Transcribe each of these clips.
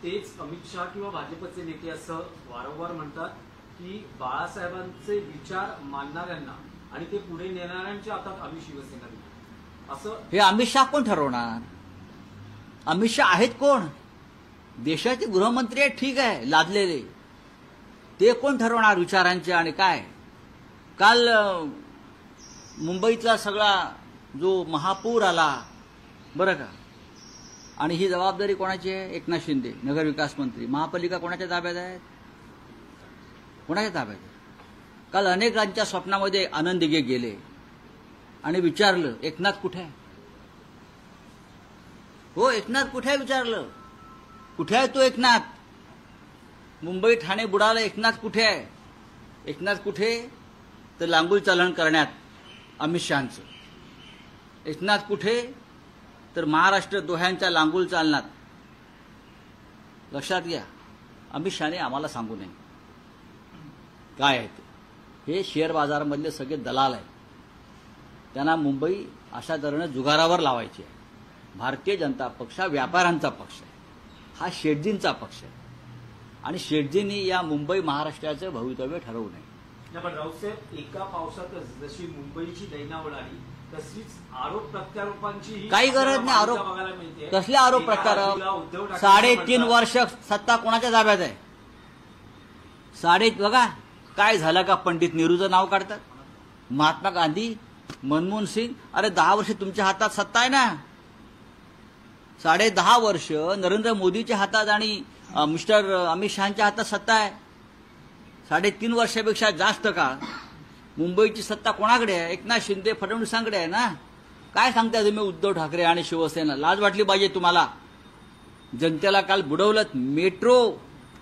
तेच अमित शहा किंवा भाजपचे नेते असं वारंवार म्हणतात की बाळासाहेबांचे विचार मानणाऱ्यांना आणि ते पुढे नेणाऱ्यांच्या हातात आम्ही शिवसेना देऊ असं. हे अमित शहा कोण ठरवणार? अमित शहा आहेत कोण? देशाचे गृहमंत्री आहेत, ठीक आहे, लादलेले. ते कोण ठरवणार विचारांचे आणि काय? काल मुंबईतला सगळा जो महापूर आला बरं का, आणि ही जबाबदारी कोणाची आहे? एकनाथ शिंदे नगरविकास मंत्री. महापालिका कोणाच्या ताब्यात आहे? कोणाच्या ताब्यात आहे? काल अनेकांच्या स्वप्नामध्ये आनंद दिघे गेले आणि विचारलं एकनाथ कुठे आहे? हो, एकनाथ कुठे आहे विचारलं. कुठे आहे तो एकनाथ? मुंबई ठाणे बुडालं, एकनाथ कुठे आहे? एकनाथ कुठे? तर लांगुल चालन करण्यात अमित शहांचं. एकनाथ कुठे? तर महाराष्ट्र दोह्यांच्या लांगुल चालनात. लक्षात घ्या, अमित शहाने आम्हाला सांगू नये काय आहे ते. हे शेअर बाजारामधले सगळे दलाल आहेत. त्यांना मुंबई अशा तऱ्हेनं जुगारावर लावायची आहे. भारतीय जनता पक्ष हा व्यापाऱ्यांचा पक्ष आहे, हा शेटजींचा पक्ष आहे आणि शेटजींनी या मुंबई महाराष्ट्राचं भवितव्य ठरवू नये. पण राऊतसाहेब, एका पावसातच जशी मुंबईची दैनावळ आली तशीच आरोप प्रत्यारोपांची काही गरज नाही. आरोप कसले आरोप प्रत्यारोप? 3.5 वर्ष सत्ता कोणाच्या ताब्यात आहे? बघा काय झालं का, पंडित नेहरूचं नाव काढतात, महात्मा गांधी, मनमोहन सिंग. अरे 10 वर्ष तुमच्या हातात सत्ता आहे ना. 10.5 वर्ष नरेंद्र मोदीच्या हातात आणि मिस्टर अमित शहाच्या हातात सत्ता आहे. 3.5 वर्षापेक्षा जास्त काळ मुंबईची सत्ता कोणाकडे आहे? एकनाथ शिंदे फडणवीसांकडे आहे ना. काय सांगताय तुम्ही उद्धव ठाकरे आणि शिवसेना? लाज वाटली पाहिजे तुम्हाला. जनतेला काल बुडवलं. मेट्रो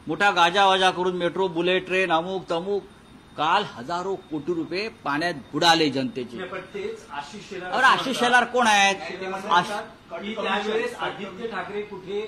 मोठा गाजावाजा करून मेट्रो, बुलेट ट्रेन, अमुक तमुक, काल हजारो कोटी रुपये पाण्यात बुडाले जनतेचे. आशिष आशिष शेलार कोण आहेत? त्यावेळेस आदित्य ठाकरे कुठे